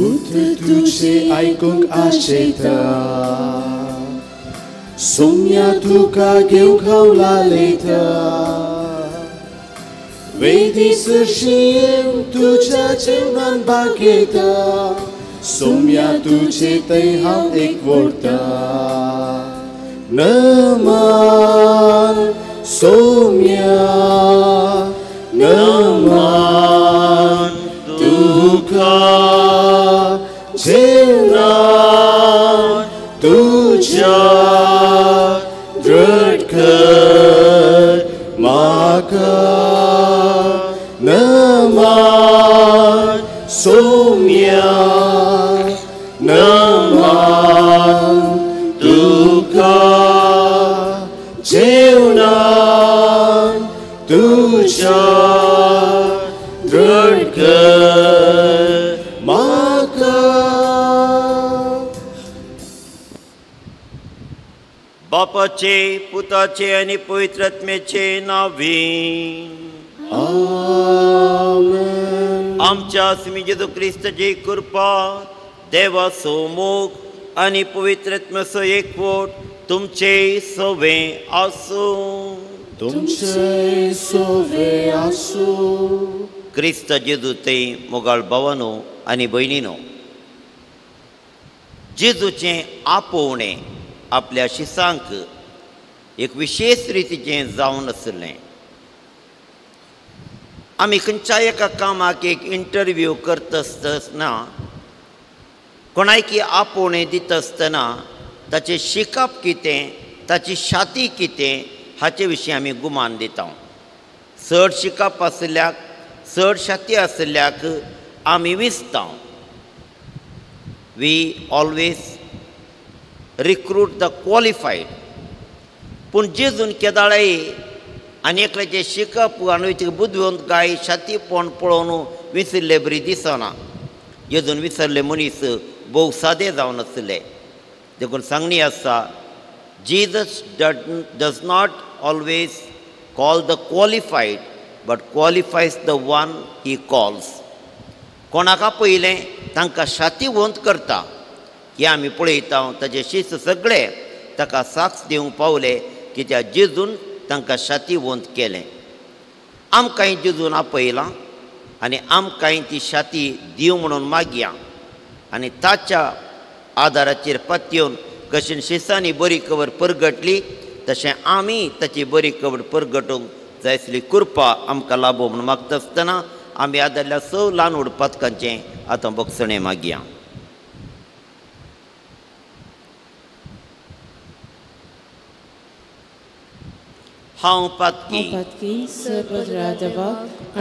उतर तुझे ऐकूंक आशेता सोम्या तुका घेवंक हांव लालयता वेदी सरशीं तुझ्या जेवणान भाग घेता सोम्या तुझे थंय हांव एकवटा नमन सोम्या नमन तुका जेवणान तुझ्या दृढ कर म्हाका नमन सोम्या नमन तुका जेवणान तुझ्या दृढ कर म्हाका बापाचे पुताचे आणि पवित्र आत्म्याचे नावीन आमेन आमच्या स्मी जेजू ख्रिस्ताची कृपा देवाचो मोग आणि पवित्र आत्म्याचो एकवट तुमचे सवे आसूं तुमचे सोवे आसूं क्रिस्त जेजू ते मोगाळ भावानो आनी भयणीनो जेजूचें आपोवणें आपल्या शिसांक एक विशेष रितीचें जावन आसलें आमी खंयच्याय एका कामाक एक इंटरव्यू करता आसतना कोणायकी आपोवणें दिता आसतना ताचें शिकप कितें ताची शाती कितें हाचे विशीं आमी गुमान दिता चड शिकप आसल्याक चड शाती आसल्याक आमी विसता we always recruit the qualified पूण जेजून केदाळाय आनी एकल्याचें शिकप आनी बुद्धिवंत गाय शातीपण पळोवन विसरले बरी दिसना जेजून विसरले मनीस भोव सादें जावन आसले देखून सांगणी आसा Jesus does not always call the qualified, but qualifies the one he calls. कोणाका पयलें तांकां शातीवंत करता हे आमी पळयता ताचे शिश्य सगळे ताका साक्ष दिवंक पावले की त्या जेजून तांकां शातीवंत केलें आमकांय जेजून आपयलां आनी आमकांय ती शाती दिव म्हणून मागया आनी ताच्या आदाराचेर पातयेवन कशें शिसांनी बरी कवर परगटली तशें आमी ताची बरी कवर परगटूंक जाय आसली कृपा आमकां लाभो म्हूण मागता आसतना आमी आदारल्या स ल्हान व्हड पातकांचें आतां बक्षणें मागया हांव पातकी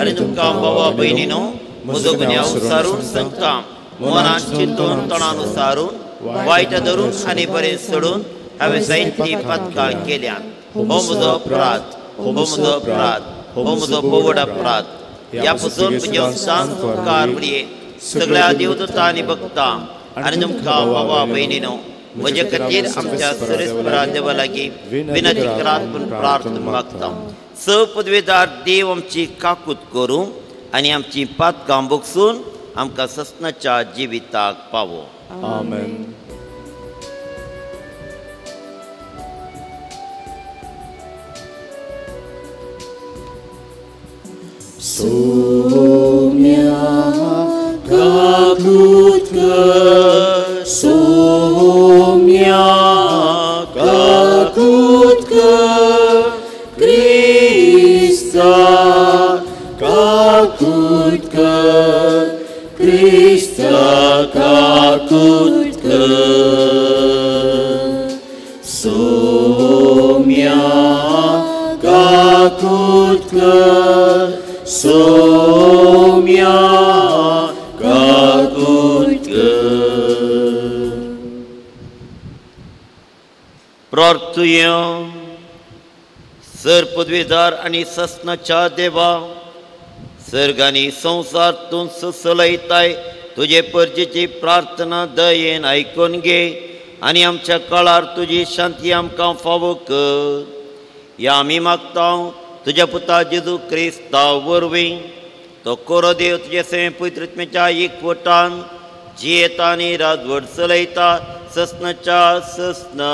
आनी तुमकां भावा भयणीनो म्हजो गुन्यांव सारून सांगता मनान चिंतून तोंडान उसारून वायट धरून आनी बरें सोडून हांवें जायतीं पातकां केल्यात हो म्हजो अपराध हो म्हजो अपराध हो म्हजो बोवड अपराध ह्या पासून म्हज्यो सांत उपकार म्हणये सगळ्या देवदूतां आनी भक्तां आनी तुमकां भावा भयणीनो म्हजे खातीर आमच्या सर्वेस्परा देवा लागीं विनंती करात पूण प्रार्थना मागता स पदवेदार देव आमची काकूत करूं आनी आमची पातकां बोगसून आमकां ससनाच्या जिविताक पावो आमेन सोम्या काकूत कर सोम्या काकूत कर क्रिस्ता काकूत कर क्रिस्ता काकूत कर सोम्या काकूत कर सोम्या काकूत कर प्रार्थुया सर पदवीदार आनी ससनाच्या देवा सर्ग आनी संवसार तूं सलयताय तुजे परजेची प्रार्थना दयेन आयकून घे आनी आमच्या काळार तुजी शांती आमकां फावो कर या आमी मागता तुज्या पुता जेजू क्रिस्ता वरवीं तो कोरो देव तुजे सेवे पवित्रत्म्याच्या एकवटान जी येता आनी राजवट चलयता ससनाच्या ससना.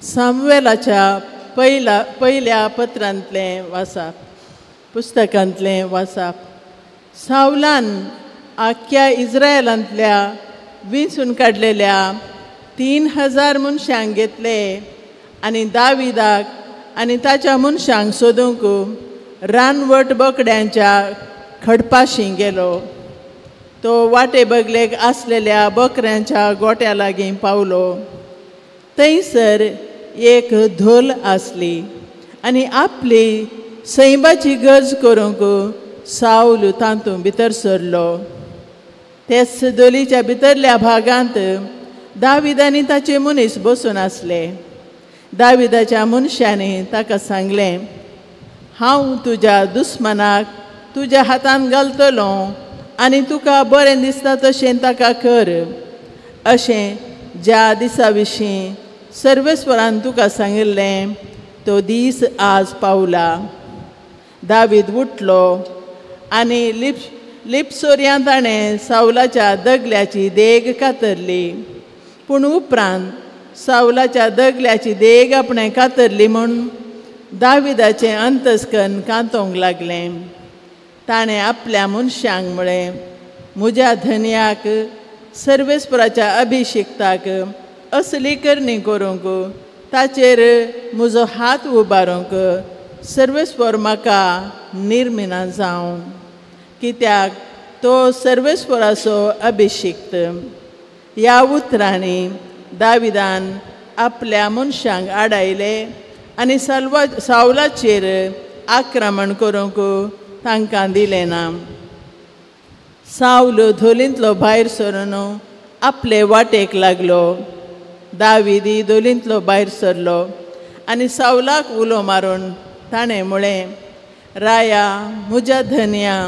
सामुएलाच्या पयल्या पत्रांतलें वाचप, पुस्तकांतलें वाचप. सावलान आख्या इस्रायेलांतल्या विंचून काडलेल्या 3000 मनशांक घेतले आनी दाविदाक आनी ताच्या मनशांक सोदूंक रानवट बोकड्यांच्या खडपाशी गेलो. तो वाटे बगलेक आसलेल्या बकऱ्यांच्या गोट्या लागीं पावलो. थंयसर एक धोल आसली आनी आपली सैमाची गरज करूंक साऊल तातूंत भितर सरलो. तेच दोलीच्या भितरल्या भागांत दावीद आनी ताचे मनीस बसून आसले. दाविदाच्या मनशांनी ताका सांगलें, हांव तुज्या दुस्मनाक तुज्या हातान घालतलो आनी तुका बरें दिसता तशें ताका कर. अशें ज्या दिसा विशीं सर्वेस्वरान तुका सांगिल्लें तो दीस आज पावला. दावीद उठलो आनी लिपसोऱ्यां ताणें सावलाच्या दगल्याची देग कातरली. पूण उपरांत सावलाच्या दगल्याची देग आपणें कातरली म्हूण दाविदाचें अंतस्करण कांतोंक लागलें. ताणें आपल्या मनशांक म्हळें, म्हज्या धन्याक सर्वेस्पराच्या अभिशिक्ताक असली करणी करूंक ताचेर म्हजो हात उबारूंक सर्वेस्पर म्हाका निर्मिना जावं. कित्याक तो सर्वेस्पराचो अभिशिक्त. ह्या उतरांनी दाविदान आपल्या मनशांक आडायले आनी सावलाचेर आक्रमण करूंक तांकां दिलें ना. सावल धोलींतलो भायर सरून आपले वाटेक लागलो. दावीदी दोलींतलो भायर सरलो आनी सावलाक उलो मारून ताणें म्हळें, राया म्हज्या धन्या.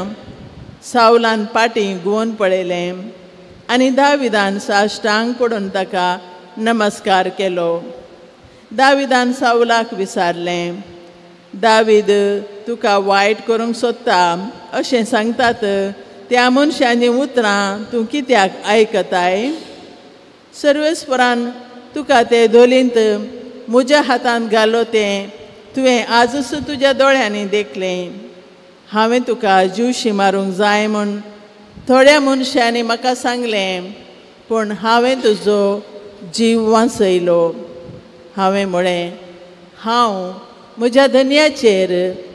सावलान पाटी घुंवन पळयलें आनी दाविदान साश्टांग पडून ताका नमस्कार केलो. दाविदान सावलाक विचारलें, दावीद तुका वायट करूंक सोदता अशें सांगतात त्या मनशांची उतरां तूं कित्याक आयकताय? सर्वेस्परान तुका ते दोलींत म्हज्या हातांत घालो तें तुवें आजूच तुज्या दोळ्यांनी देखलें. हांवें तुका जीवशी मारूंक जाय म्हूण थोड्या मनशांनी म्हाका सांगलें, पूण हांवें तुजो जीव वाचयलो. हांवें म्हळें, हांव म्हज्या धन्याचेर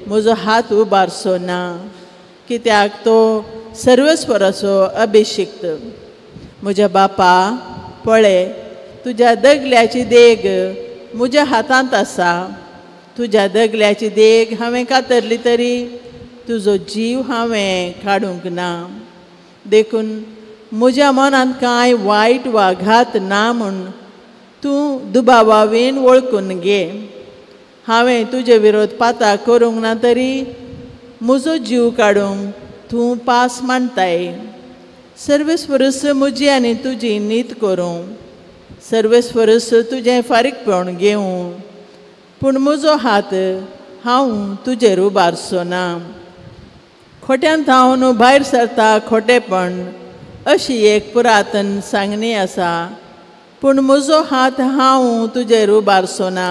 म्हजो हात उबारचो ना, कित्याक तो सर्वेस्पराचो अभिशिक्त. म्हज्या बापा, पळय, तुज्या दगल्याची देग म्हज्या हातांत आसा. तुज्या दगल्याची देग हांवें कातरली तरी तुजो जीव हांवें काडूंक ना. देखून म्हज्या मनांत कांय वायट वा घात ना म्हूण तूं दुबावावेन वळखून घे. हांवें तुजे विरोध पाता करूंक ना तरी म्हजो जीव काडूंक तूं पास मांडताय. सर्वेस्परस म्हजी आनी तुजी नीत करूं. सर्वेस्परस तुजें फारीकपण घेवं. पूण म्हजो हात हांव तुजेर उबारचो ना. खोट्यांत हांव न्हू भायर सरता खोटेपण अशी एक पुरातन सांगणी आसा, पूण म्हजो हात हांव तुजेर उबारचो ना.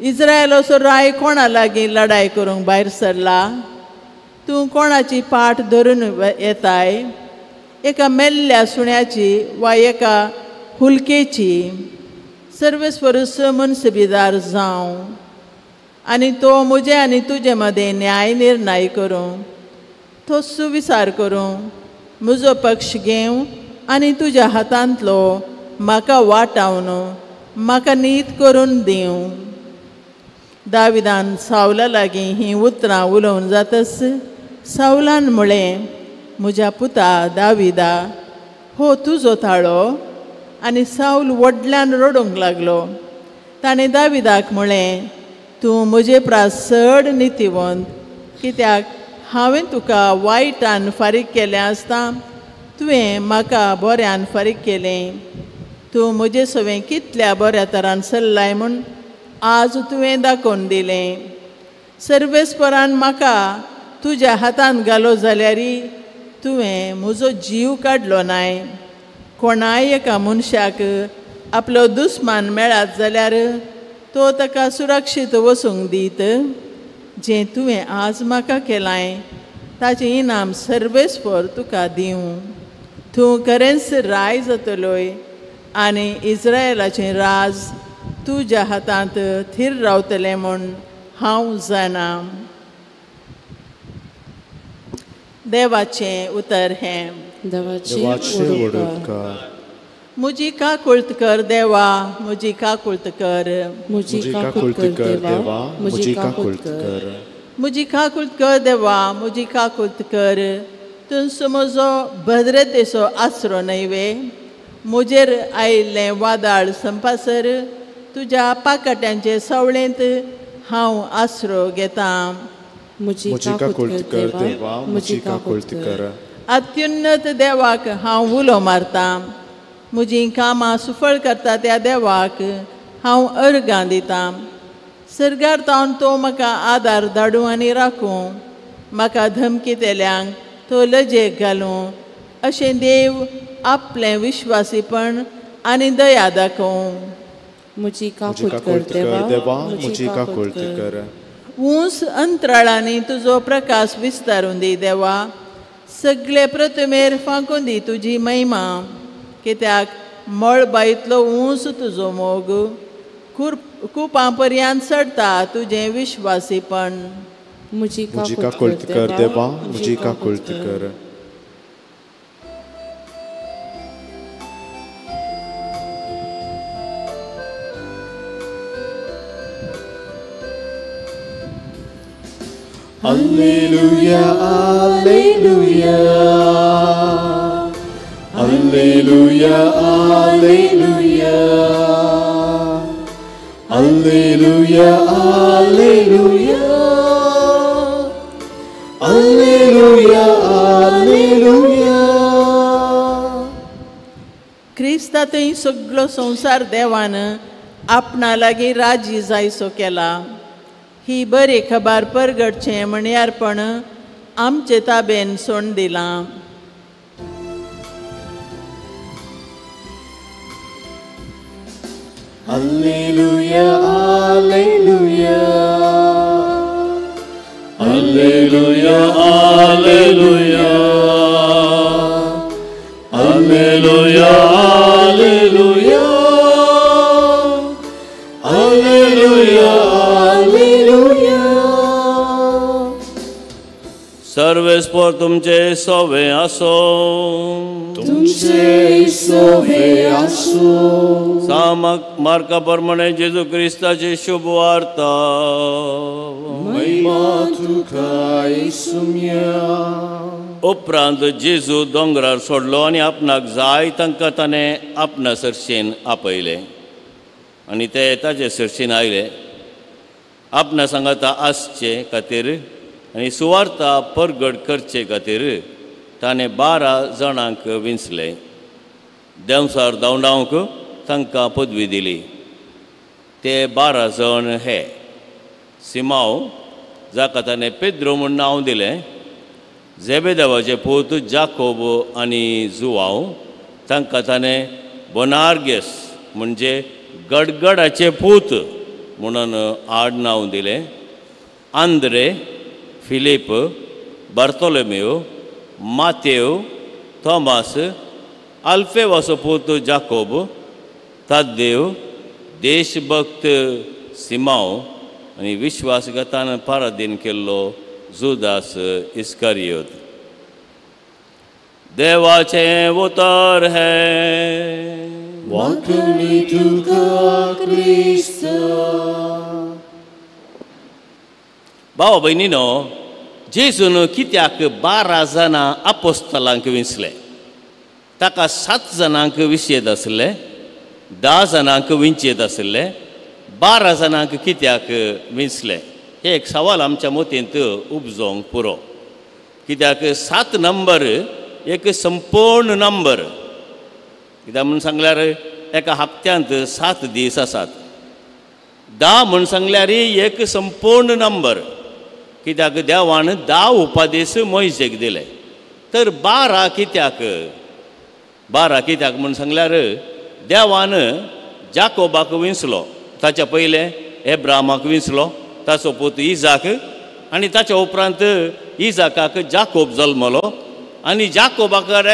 इस्रायेलाचो राय कोणा लागीं लढाय करूंक भायर सरला? तूं कोणाची पाट धरून येताय? एका मेल्ल्या सुण्याची वा एका हुलकेची? सर्वेस्परस मनसबीदार जावं आनी तो म्हजे आनी तुजे मदें न्याय निर्णय करूं. तो सुविचार करूं, म्हजो पक्ष घेवं आनी तुज्या हातांतलो म्हाका वाटावन म्हाका नीत करून दिवं. दाविदान सावला लागीं हीं उतरां उलोवन जातस सावलान म्हळें, म्हज्या पुता दाविदा, हो तुजो ताळो. आनी साऊल व्हडल्यान रडूंक लागलो. ताणें दाविदाक म्हळें, तूं म्हजे प्रास चड नितिवंत, कित्याक हांवें तुका वायटान फारीक केलें आसता तुवें म्हाका बऱ्यान फारीक केलें. तूं म्हजे सवें कितल्या बऱ्या तरान चल्लाय म्हूण आज तुवें दाखोवन दिलें. सर्वेस्परान म्हाका तुज्या हातान घालो जाल्यारी तुवें म्हजो जीव काडलो नाय. कोणाय एका मनशाक आपलो दुस्मान मेळत जाल्यार तो ताका सुरक्षीत वसूंक दीत. जें तुवें आज म्हाका केलाय ताचें इनाम सर्वेस्पर तुका दिवं. तूं खरेंच राय जातलोय आनी इस्रायेलाचें राज तुज्या हातांत थीर रावतलें म्हूण हांव जाणा. देवाचें उतर हें. देवाचें उडोवकार. म्हजी काकुळट कर देवा, म्हजी काकुळट कर. म्हजी काकुळट कर देवा, म्हजी काकुळट कर. म्हजी काकुळट कर देवा, म्हजी काकुळट कर. तुमचो म्हजो भद्रतेचो आसरो न्हयवे. म्हजेर आयिल्लें वादळ संपासर तुज्या पाकाट्यांचे सवळेंत हांव आसरो घेतां. म्हजी काकुळट कर देवा, म्हजी काकुळट कर. अत्युन्नत देवाक हांव उलो मारतां. म्हजीं कामां सुफळ करता त्या देवाक हांव अर्गां दितां. सर्गार तावन तो म्हाका आदार धाडूं आनी राखूं. म्हाका धमकितेल्यांक तो लजेक घालूं. अशें देव आपलें विश्वासीपण आनी दया दाखोवं. म्हजी काकुळट कर देवा, म्हजी काकुळट कर. ऊंच अंतराळांनी तुजो प्रकाश विस्तारून दी देवा. सगळे प्रतिमेर फांकून दी तुजी महिमा. कित्याक मळबाईतलो ऊंच तुजो मोग. कुपां पर्यंत चडटा तुजें विश्वासीपण. म्हजी काकुळट कर देवा, म्हजी काकुळट कर. Alleluia, alleluia. Alleluia, alleluia. Alleluia, alleluia. Alleluia, alleluia. क्रिस्तांतय सगळो संवसार देवान आपणा लागीं राजी जायसो केला. ही बरी खबर परगडचें म्हणयारपण आमचे ताबेन सोडून दिलां. Alleluia, alleluia. Alleluia, alleluia. Alleluia, alleluia. Alleluia, alleluia. सर्वेस्पर तुमचे सोवे आसो. तुमचे सोवे आसो. सामक मार्का प्रमाणे जेजू क्रिस्ताची शुभ वार्ता. महिमा तुका येसुम्या. उपरांत जेजू दोंगरार सोडलो आनी आपणाक जाय तांकां ताणें आपणा सरशेन आपयले आनी ते ताचे सरशेन आयले. आपणा सांगाता आसचे खातीर आनी सुवार्ता परगड करचे खातीर ताणें 12 जाणांक विंचले. देंवसार धांवडावंक तांकां पदवी दिली. ते 12 जण हे: सिमांव, जाका ताणें पेद्रो म्हूण नांव दिलें, झेबेदेवाचे पूत जाकोब आनी जुवांव, तांकां ताणें बोनार्गेस म्हणजे गडगडाचे पूत म्हणून आडनांव दिलें, आंद्रे, फिलीप, बार्तोलोमेव, मातेव, थोमास, आल्फेवाचो पूत जाकोब, ताद्देव, देशभक्त सिमांव आनी विश्वासघातान पराधीन केल्लो जुदास इस्कारियोत. देवाचें उतर हें. वाकणी तुका क्रिस्त. भावा भयणीनो, जेजून कित्याक 12 जाणां आपोस्तलांक विंचले? ताका 7 जाणांक विशयत आसले, 10 जाणांक विंचयत आसले, 12 जाणांक कित्याक विंचले? हे एक सवाल आमच्या मतींत उपजोवंक पुरो. कित्याक 7 नंबर एक संपूर्ण नंबर. कित्याक म्हूण सांगल्यार एका हप्त्यांत 7 दीस आसात. 10 म्हूण सांगल्यार एक संपूर्ण नंबर. कित्याक देवान 10 उपादेश मोइशेक दिले. तर 12 कित्याक? 12 कित्याक म्हूण सांगल्यार देवान जाकोबाक विंचलो, ताच्या पयले एब्रामाक विंचलो, ताचो पूत इजाक, आनी ताच्या उपरांत इजाकाक जाकोब जल्मलो. आनी जाकोबाक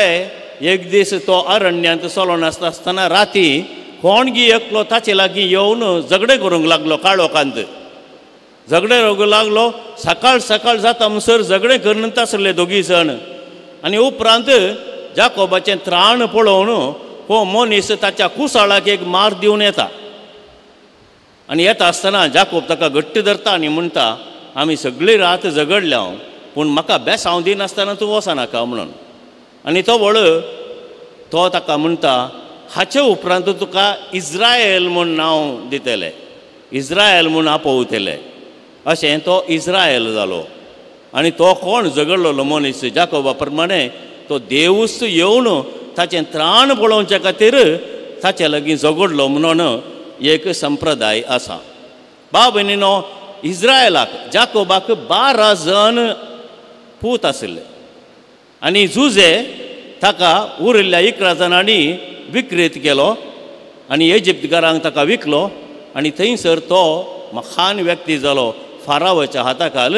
एक दीस तो अरण्यांत चलोन आसतना राती कोणगी एकलो ताचे लागीं येवन झगडे करूंक लागलो. काळोखांत झगडे करूंक लागलो. सकाळ सकाळ जाता म्हणसर झगडे करनत आसले दोगी जण. आनी उपरांत जाकोबाचें त्राण पळोवन हो मनीस ताच्या कुसाळाक एक मार दिवन येता. आनी येता आसतना जाकोब ताका घट्ट धरता आनी म्हणटा, आमी सगळी रात झगडल्या, पूण म्हाका बेसांव दिनासतना तूं वचनाका म्हणून. आनी तो व्हड तो ताका म्हणटा, हाचे उपरांत तुका इस्रायल म्हूण नांव दितलें, इस्रायल म्हूण आपोवतले. अशें तो इस्रायल जालो. आनी तो कोण झगडलेलो मनीस जाकोबा प्रमाणे तो देवूच येवन ताचें त्राण पळोवचे खातीर ताचे लागीं झगडलो म्हणून एक संप्रदाय आसा. भाव भयणीनो, इस्रायलाक जाकोबाक 12 जण पूत आशिल्ले. आनी जुजे ताका उरिल्ल्या 11 जणांनी विक्रीत केलो आनी इजिप्तकारांक ताका विकलो. आनी थंयसर तो महान व्यक्ती जालो फारावाच्या हाताखाल.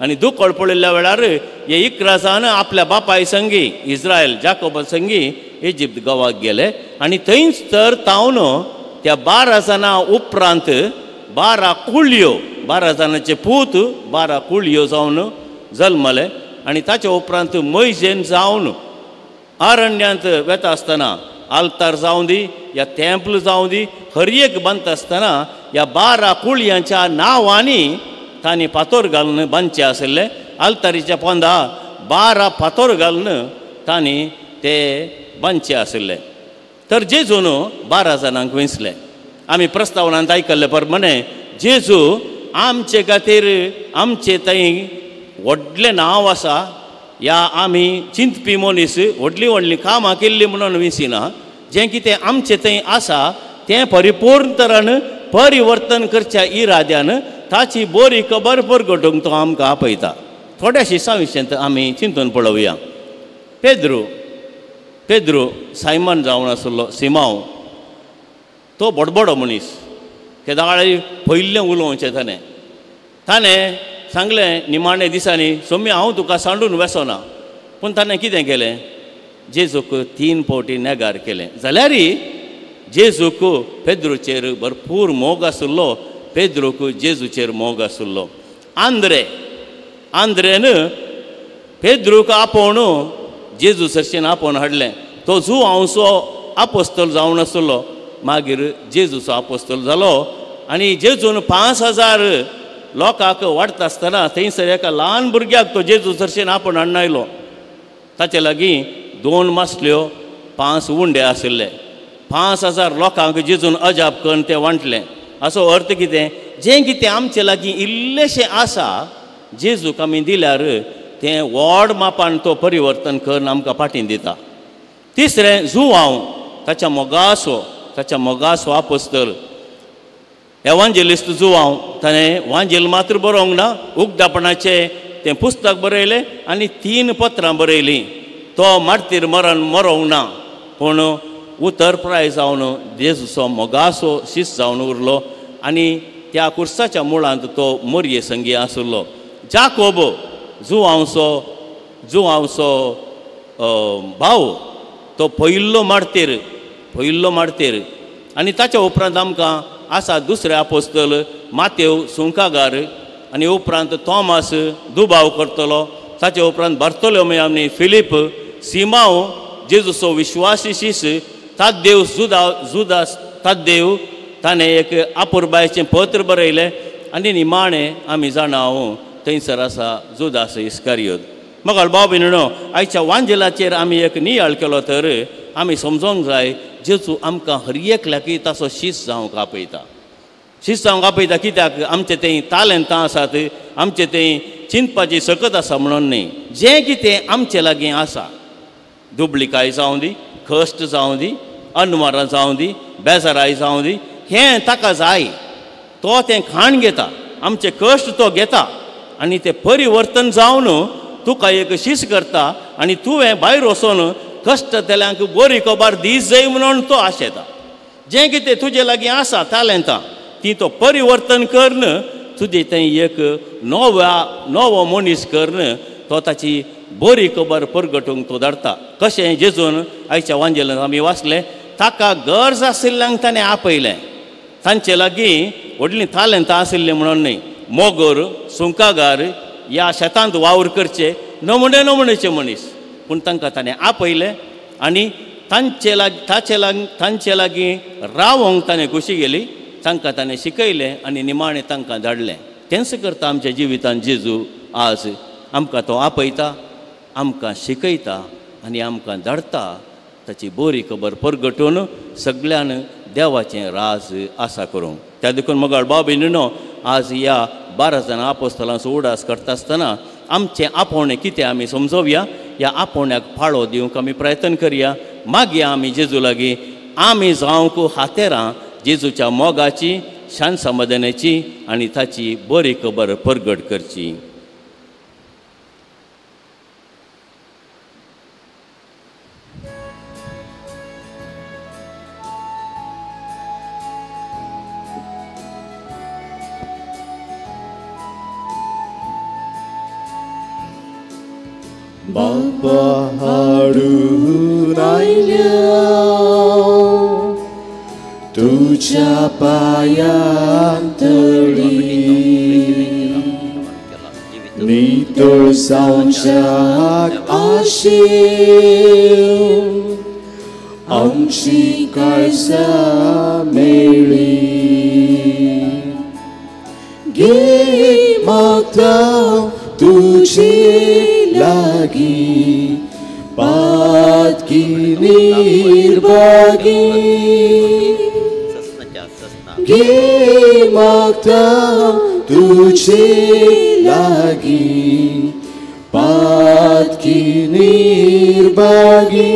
आनी दुखळ पळयल्ल्या वेळार हे 11 जण आपल्या बापाय संगी इस्रायल जाकोबा संगी इजिप्त गांवाक गेले. आनी थंयच तर तावन त्या 12 जणां उपरांत 12 कुळयो, 12 जणांचे पूत 12 कुळयो जावन जल्मले. आनी ताच्या उपरांत मोइशेन जावन अरण्यांत वेता आसतना आल्तार जावं दी या टेंपल जावं दी, हर एक बांदता आसतना ह्या 12 कुळयांच्या नांवांनी तांणी फातर घालून बांदचे आशिल्ले. आल्तारीच्या पोंदा 12 फातर घालून तांणी ते बांदचे आशिल्ले. तर जेजून 12 जणांक विंचले. आमी प्रस्तावनांत आयकल्ले प्रमाणे जेजू आमचे खातीर आमचे थंय व्हडलें नांव आसा. या आमी चिंतपी मनीस व्हडलीं व्हडलीं कामां केल्लीं म्हणून विंचिना. जें कितें आमचें थंय आसा तें परिपूर्ण तरान परिवर्तन करच्या इराद्यान ताची बरी खबर परगटूंक तो आमकां आपयता. थोड्याशे विशयांत आमी चिंतून पळोवया. पेद्रू सायमन जावन आसलो सिमांव, तो बडबडो मनीस. केदाळे पयलें उलोवचें ताणें सांगलें निमाणे दिसांनी, सोम्य हांव तुका सांडून वेसोना. पूण ताणें कितें केलें? जेजूक 3 फावटी नेगार केलें. जाल्यार जेजूक पेद्रूचेर भरपूर मोग आशिल्लो. पेद्रूक जेजूचेर मोग आशिल्लो. आंद्रेन पेद्रूक आपोवन जेजू सरशेन आपोवन हाडलें. तो जुआंवचो आपोस्तल जावन आसलो, मागीर जेजूचो आपोस्तल जालो. आनी जेजून 5000 लोकांक वाडटा आसतना थंयसर एका ल्हान भुरग्याक तो जेजू सरशेन आपोवन हाडून आयलो. ताचे लागीं 2 मासल्यो 5 उंडे आशिल्ले. 5000 लोकांक जेजून अजाप करून तें वांटलें. असो अर्थ कितें? जें कितें आमचे लागीं इल्लेशें आसा जेजूक आमी दिल्यार तें व्हड मापान तो परिवर्तन करून आमकां फाटीं दिता. तिसरें जुआंव, ताच्या मोगासो आपोस्तल एवांजेलिस्ट जुआंव. ताणें वांजेल मात्र बरोवंक ना, उक्तापणाचें तें पुस्तक बरयलें आनी 3 पत्रां बरयलीं. तो मार्तीर मरण मरोवंक ना, पूण उतरप्राय जावन जेजूचो मोगासो शिश्य जावन उरलो. आनी त्या कुर्साच्या मुळांत तो मोरये संगी आशिल्लो. जाकोब जुआंवचो भाव, तो पयल्लो मार्तीर. आनी ताच्या उपरांत आमकां आसा दुसरे आपोस्तल मातेव सुंकागार, आनी उपरांत थॉमास दुबाव करतलो. ताचे उपरांत बार्तोलोमेव आनी फिलीप, सिमांव जेजूचो विश्वासी शिश्य, ताद्देव जुदास ताद्देव. ताणें एक आपुरबायेचें पत्र बरयलें. आनी निमाणें आमी जाणा थंयसर आसा जुदास इस्कारियोत. म्हाका भाव भयणीनो, आयच्या वांजेलाचेर आमी एक नियाळ केलो तर आमी समजोंक जाय जेजू आमकां हर एकल्याक ताचो शिश्य जावंक आपयता. कित्याक आमचे थंय तालंतां आसात, आमचे थंय चिंतपाची सकत आसा म्हणून न्ही. जें कितें आमचे लागीं आसा दुबळिकाय जावं दी, कश्ट जावं दी, अनवरां जावं दी, बेजाराय जावं दी, हें ताका जाय. तो तें खाण घेता, आमचे कश्ट तो घेता आनी तें परिवर्तन जावन तुका एक शीस करता आनी तुवें भायर वचोन कश्ट तेल्यांक बरी खबर दीस जाय म्हणून तो आशेता. जें कितें तुजे लागीं आसा टॅलंटां ती तो परिवर्तन करन, तुजें तें एक नवो मनीस करन तो ताची बरी खबर परगटूंक तो धाडटा. कशें जेजून आयच्या वांजेलांत आमी वाचलें, ताका गरज आशिल्ल्यांक ताणें आपयलें. तांचे लागीं व्हडलीं टॅलंटां आशिल्लीं म्हणून न्ही, मोगर, सुंकागार ह्या शेतांत वावर करचे नमुनेचे मनीस, पूण तांकां ताणें आपयलें आनी तांचे लागीं रावोंक ताणें कुशी गेली, तांकां ताणें शिकयलें आनी निमाणें तांकां धाडलें. तेंच करता आमच्या जिवितांत जेजू. आज आमकां तो आपयता, आमकां शिकयता आनी आमकां धाडटा ताची बरी खबर परगटून सगळ्यान देवाचें राज आसा करूंक. त्या देखून मोगाळ भाव भयणीनो, आज ह्या 12 जाणां आपोस्तलांचो उडास करता आसतना आमचें आपोवणें कितें आमी समजोवया, ह्या आपोवण्याक फाळो दिवंक आमी प्रयत्न करया. मागया आमी जेजू लागीं आमी जावंक हातेरां जेजूच्या मोगाची, शान समाधानाची आनी ताची बरी खबर परगट करची. बापा हाडून आयल्या तुझ्या पायांतळी, नितळसांच्याक आशेव आमची काळजां मेळ्ळी. घे मागता तुझे लागी पातकी निर्भागी, घे मागता तुझे लागी पातकी निर्भागी.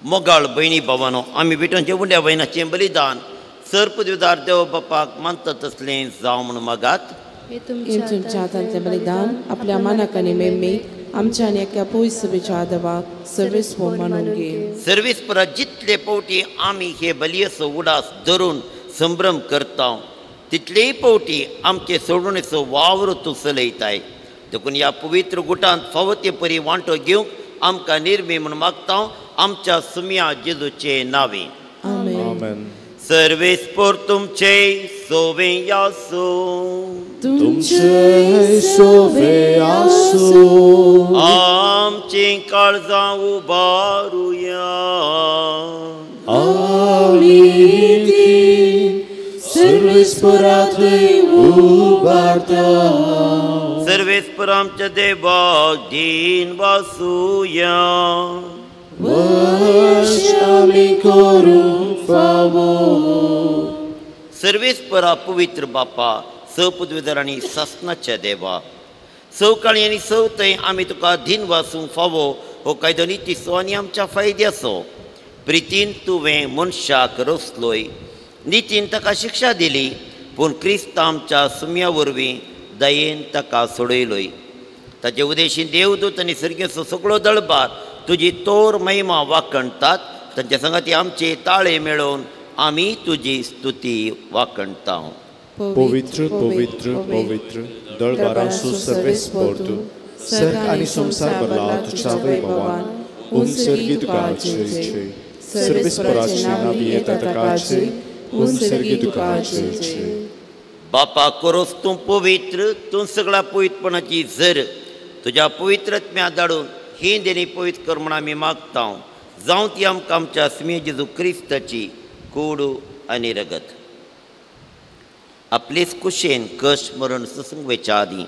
मोगाळ भयणी भावानो, आमी बेटोंचे उंड्या भयणाचें बलिदान सरपदवीदार देव बापाक मानता तसलें जावं म्हूण मागात. हे तुमच्या हातांतलें बलिदान आपल्या मनाक आनी मेम्मीक आमच्या आनी एका पवित्र सभेच्या देवाक सर्वीस म्हणून घे. सर्वीस परस जितले पावटी आमी हे बलियेचो उडास धरून संभ्रम करता, तितलेय पावटी आमचे सोडणेचो वावर तूं चलयताय. देखून ह्या पवित्र गुटांत फावो ते परी वांटो घेवंक आमकां निर्मी म्हूण मागता आमच्या सुम्या जेजूचे नांवे. आमेन. सर्वेस पर तुमचे सोवे आसो, तुमचे सोवे आसो. आमची काळजां उबारुया, सर्वेस्परांतले उबारता. सर्वेस्पर आमच्या देवाक दिन वासुया. आमी करूंक फावो. सर्वेस्परा पवित्र बापा, सपदवीधर आनी सासणाच्या देवा, सवकाळी आनी सवतय आमी तुका दिन वाचूंक फावो हो कायदो नितीचो आनी आमच्या फायद्याचो. प्रितीन तुवें मनशाक रचलोय, नितीन ताका शिक्षा दिली, पूण क्रिस्त आमच्या सुम्या वरवीं दयेन ताका सोडयलोय. ताचे उदेशीं देवदूत आनी सर्गेचो सगळो दळबार तुजी तोर महिमा वाखणटात. तांच्या संगती आमचे ताळे मेळोवन आमी तुजी स्तुती वाखणटा. पवित्र पवित्र पवित्र दळबारांचो सर्वेस्पर तूं, सर्ग आनी संसार भरला तुज्या वैभवान. उंचरगी तुका जय जय. सर्वेस्पराचे नांवी येता ताकाचे, उंचरगी तुका जय जय. बापा करोस तूं पवित्र, तूं सगळ्या पवित्रपणाची झर तुज्या पवित्रत्म्या धाडून ही देणी पवित्र कर म्हूण आमी मागता. जावं ती आमकां आमच्या स्मी जेजू क्रिस्ताची कूड आनी रगत. आपलेच कुशेन कश्ट मरण ससंगवेच्या आदीं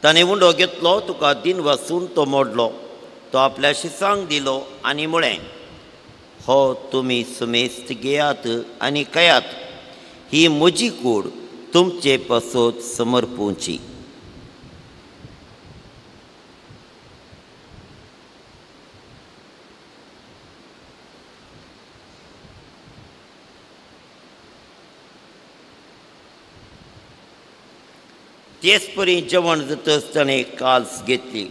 ताणें उंडो घेतलो, तुका दिन वाचून तो मोडलो, तो आपल्या शिसांक दिलो आनी म्हळें, हो तुमी सुमेस्त घेयात आनी खयात. ही म्हजी कूड तुमचे पसोत समर्पूंची. तेच परी जेवण जातच ताणें काल्स घेतली.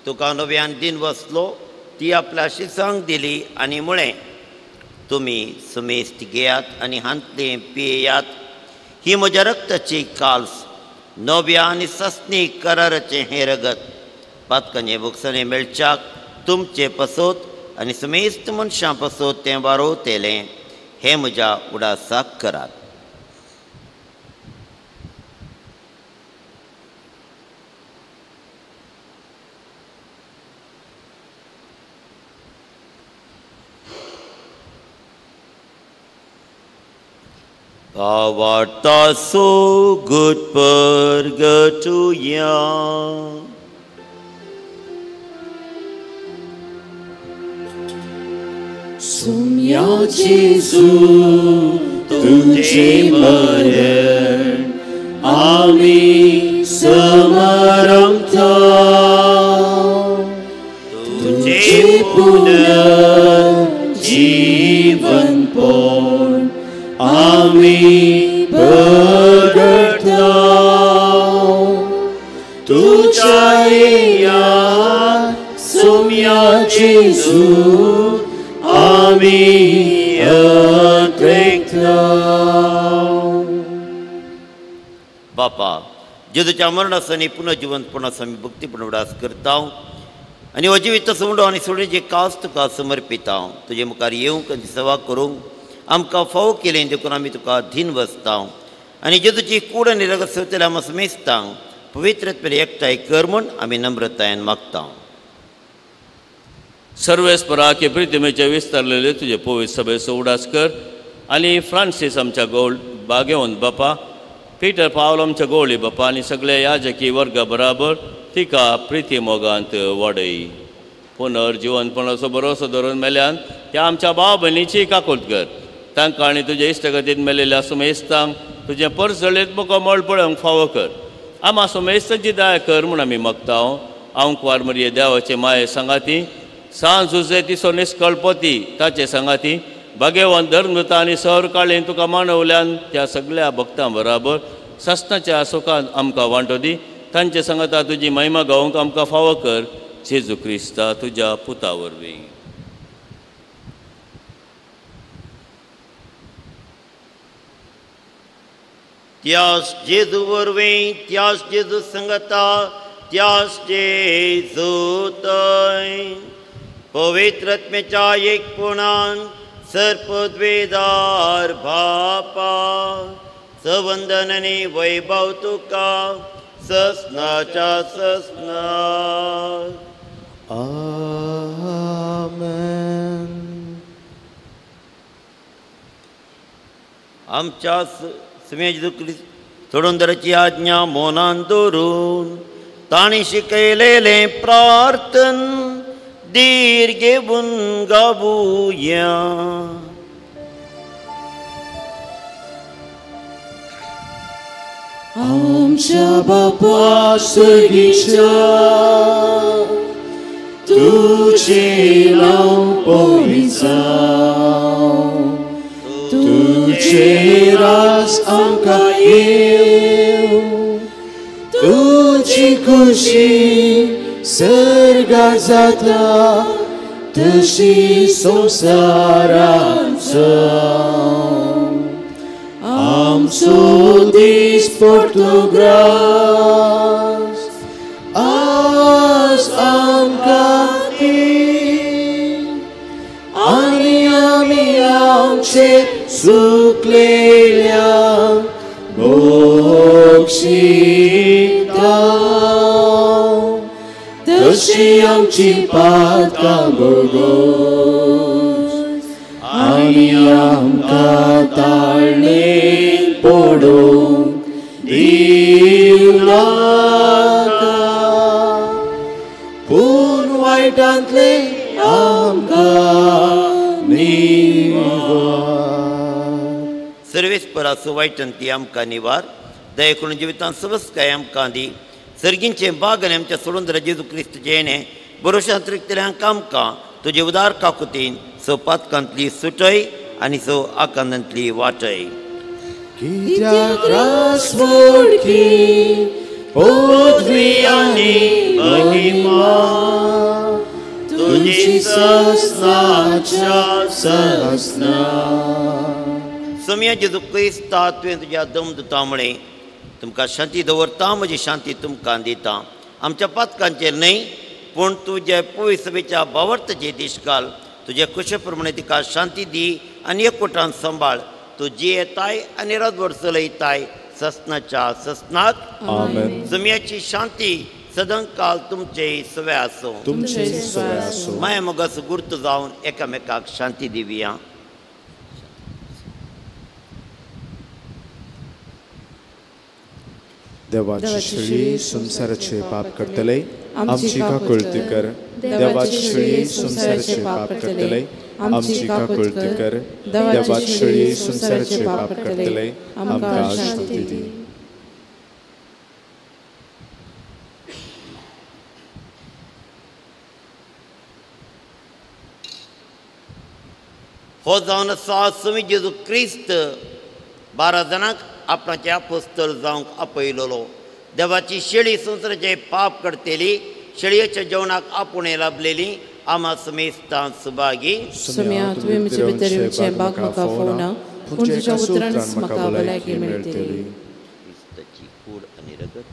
तुका नव्यान दिन वसलो ती आपल्या शिसांक दिली आनी म्हळें, तुमी समेस्त घेयात आनी हांतलें पियेयात. ही म्हज्या रक्ताची काल्स, नव्या आनी सस्नी कराराचें हें रगत. पातकांचें भुकसाणें मेळच्याक तुमचें पसोत आनी समेस्त मनशां पसोत तें वारोवतेलें. हें म्हज्या उडासाक करात. Avartaso good purgatoria. Sumia Jesu, tuझे मरण आम्ही समरमता. तुझे पुनर्जीवन पोण आम्ही प्रगटता. तुझ्या या सौम्या जेजू आम्ही अद्वैता. बापा, जेजूच्या मरणासनी पुनर्जिवंतपणास आमी भक्तीपूर्ण उडास करता आनी हो जिवीत सोडो आनी सोडीची कास तुका समर्पिता. तुजे मुखार येवंक आनी सेवा करूंक आमकां फावो केलें देखून आमी तुका धीन वचता आनी जेजूची कूड आनी रगत सवतले आमी समेजता. पवित्रत्वेन एकठांय कर म्हूण आमी नम्रतायेन मागता. सर्वेस्पराके प्रितिमेचे विस्तारलेले तुझे पवित्र सभेचो उडास कर आनी फ्रांसीस आमच्या गौळ बागेवंत बापा, पिटर पावल आमच्या गवळी बापा आनी सगळे याजकी वर्गा बराबर तिका प्रिती मोगांत वाडय. पुनर्जिवंतपणाचो भरोसो धरून मेल्यान त्या आमच्या भाव भयणीची काकुळट कर. तांकां आनी तुजे इश्टगतीन मेलेल्या सुमेस्तांक तुजें परजळेत मुको मळ पळोवंक फावो कर. आम्हा सुमेस्तांची दया कर म्हूण आमी मागता. आंकवार मरिये देवाचे माये सांगाती, सांज उजे तिसो निश्कळपती ताचे सांगाती, भाग्यवंत धर्मदूता आनी सौर काळीन तुका मानवल्यान त्या सगळ्या भक्तां बराबर सस्नाच्या सुखांत आमकां वांटो दी. तांचे सांगता तुजी महिमा गावंक आमकां फावो कर. जेजू क्रिस्ता तुज्या पुता वरवीं. त्यास जेजू वरवीं, त्यास जेजू संगता, त्यास जेजू तय पवित्रत्मेच्या एकपणान सर्पद्वेदार बापा संवंदन आनी वैभव तुका ससनाच्या ससना. आमेन. आमच्या जेजू क्रिस्त थोडोंदराची आज्ञा मोनान दवरून ताणी शिकयलेलें प्रार्थन धीर घेवन गावुया. आमच्या बापा सर्गीच्या तुझे नाव पवित्र जावं. तुझे राज आमकां येवं. तुझी खुशी सर्गात जाता तशी संवसारांत जावं. आमचो दीस पडटो आज आमकां दी आनी आमी आमचे चुकलेल्यांक बक्षिता. तशी आमची पातकां भोगोस आनी आमकां ताळणेक पडोवंक दिवं नाका. पूण वायटांतले आमकां निवार. सर्वेस्पराचो वायटांतली आमकां निवार. दया करून जिवितांत सबस काय आमकां दी सर्गींचे बाग आनी आमच्या सोडून जाल्यार जेजू क्रिस्त जेणे बरोवशांत रिक्तल्यांक आमकां तुजे उदार काकुतीन स पातकांतली सुटय आनी स आकांतांतली वाटय. कित्याक रासवडकी पदवी आनी महिमा तुजी सस्नाच्या सहस्ना. सम्या जेजू क्रिस्ता तुवें तुज्या दमदुतामुळे तुमकां शांती दवरता, म्हजी शांती तुमकां दिता. आमच्या पातकांचेर न्हय पूण तुजे पवित्र सभेच्या भावार्थाचे दिश्काल तुजे कुशे प्रमाणे तिका शांती दी आनी एकवटान सांबाळ. तूं जी येताय आनी रातभर चलयताय ससनाच्या ससनाक. आमेन. जमियाची शांती सदांकाल तुमचे सवे आसूं. तुमचे सवे आसूं. माया मोगास गुर्त जावन एकामेकाक शांती दिवया. देवाची शळी संसाराचे पाप करतले आमची काकुळती कर. देवाची शळी संसाराचे पाप करतले आमची काकुळती कर. देवाची शळी संसाराचे पाप करतले आमकां शांती दी. हो जावन आसा स्वामी जेजू क्रिस्त 12 जाणांक आपणाचे अपोस्तल जावंक आपयलोलो. देवाची शेळी संसाराचे पाप करतेली शेळयेच्या जेवणाक आपुणे लाभलेली आमा समेस्तां सुभागी. सम्या तुवें म्हजे भितर येवचें बाग म्हाका फोवना पूण तुज्या उतरांनीच म्हाका भलायकी मेळटली. क्रिस्ताची कूड आनी रगत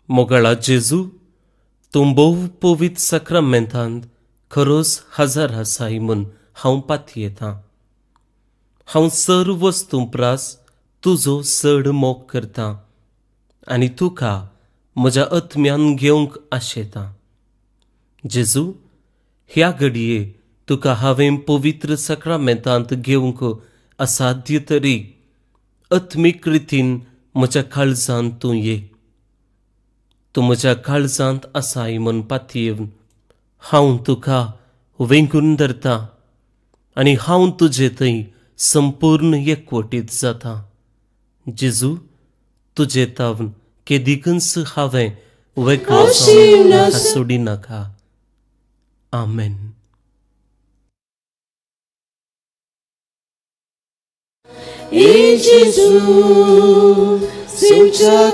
मोगाळा जेजू तूं भोव पवित्र सक्रामेंतांत खरोच हजर आसाय म्हूण हांव पातयेतां. हांव सर्व वस्तू प्रास तुजो चड मोग करतां आनी तुका म्हज्या आत्म्यान घेवंक आशेतां. जेजू ह्या घडये तुका हांवें पवित्र सक्रामेंतांत घेवंक असाध्य तरी आत्मीक रितीन म्हज्या काळजांत तूं ये. तूं म्हज्या काळजांत आसाय म्हूण पातयेवन हांव तुका वेंगून धरतां आनी हांव तुजे थंय संपूर्ण एकवटीत जाता. जेजू तुजे तावन केदिकच हांवें वेगळो सोडी नाका. आमेन.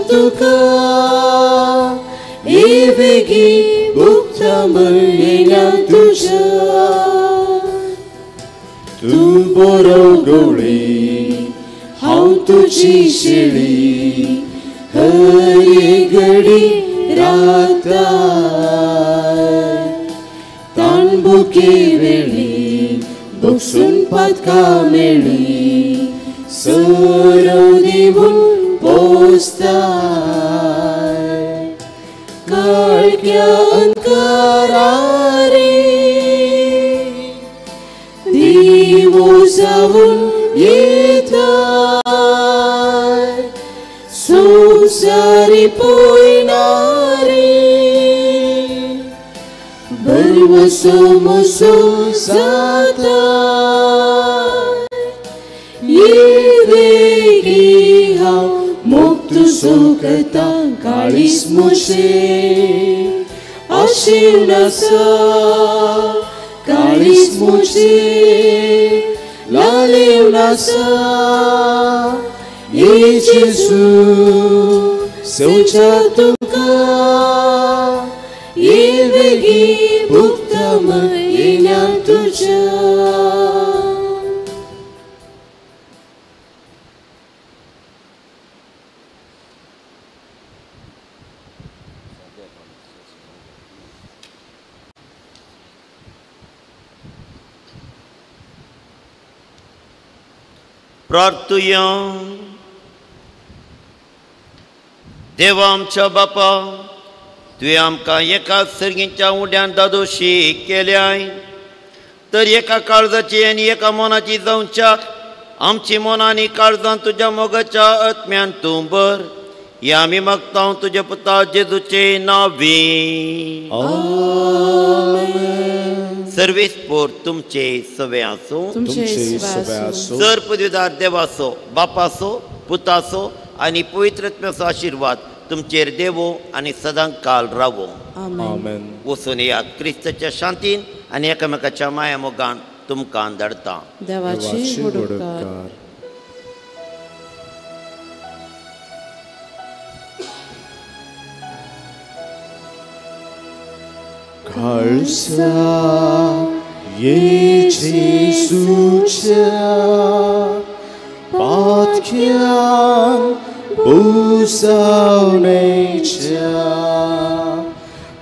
तुका बेगी भुक्ता मळिना तुज्या. तूं बरो गवळी हांव तुजी शेळी हर एक घडी रावता. ताणबुके वेळी बसून पातकां मेळ्ळी सरव दिवून पोसता. काळक्या अंकारारे दिवो जावून येता. संवसारी पळयणारे बरवसो मोसो जाता. येवेगी हांव मोग तुजो करता. काळीस मोशे आशिल्लो आसा. काळीस मोशे लालिल्लो आसा. ये जेजू सेवच्या तुका येवेगी भुक्ता मळिना तुज्या. प्रार्थुया. देवा आमच्या बापा तुवें आमकां एका सर्गीच्या उड्यान दादोशी केल्याय तर एका काळजाची आनी एका मनाची जावच्याक आमची मनांनी काळजां तुज्या मोगाच्या आत्म्यान तूं भर. हे आमी मागता तुज्या पुता जेजूचे नांवी. सर्वेस्पोर तुमचे सवे आसूं. सर पदवीदार देवाचो बापाचो पुताचो आनी पवित्र आत्म्याचो आशिर्वाद तुमचेर देवो आनी सदां काल रावो. आमेन. वचून येयात क्रिस्ताच्या शांतीन आनी एकामेकाच्या माया मोगान तुमकां धाडटा. देवाची वडणूक. Kalsa Yesucia Patkian Busaunecia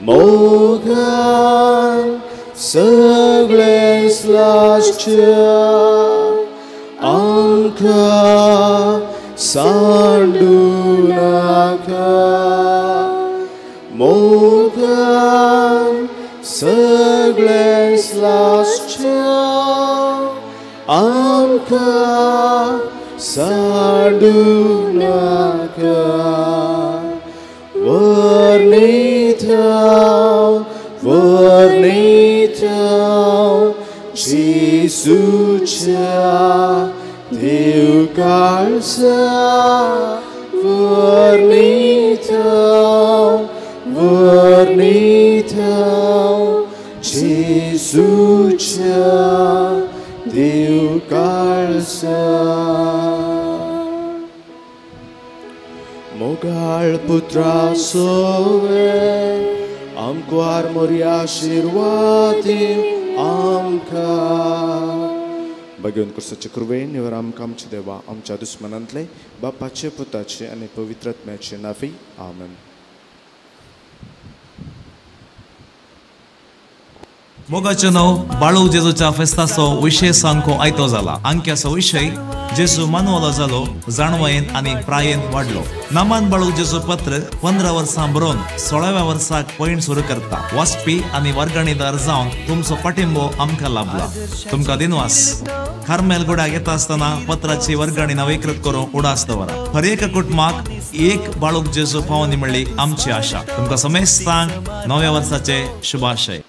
Mogan Săgles lascia Anca Sandunaka Mogan Săgles lascia Anca Sandunaka Vărnitau Jesucia Deu calsa Vărnitau Jesucia Deu calsa. Mogal putra sove Amco armori आशीर्वादी आमका. भगवंत कृष्णाचे कृपेवर आमकां आमचे देवा आमच्या दुस्मनांतले बापाचे पुताचे आनी पवित्र आत्म्याचे नांवी. आमेन. मोगाचें नांव बाळू जेजूच्या फेस्ताचो विशय सांगो आयतो जाला. अंक्याचो विशय जेजू मानवलो जालो जाणवायेन आनी प्रायेन वाडलो. नामान बाळू जेजू पत्र 15 वर्सां बरोवन 16व्या वर्साक पैण सुरू करता. वाचपी आनी वर्गणीदार जावन तुमचो पाठिंबो आमकां लाभला. तुमकां दिनवास. कार्मेल गुड्याक येता आसतना पत्राची वर्गणी नवीकृत करूं उडास दवरा. हर एक कुटुंबाक एक बाळूक जेजू पावनी मेळ्ळी आमची आशा. तुमकां समेस्तांक नव्या वर्साचे शुभाशय.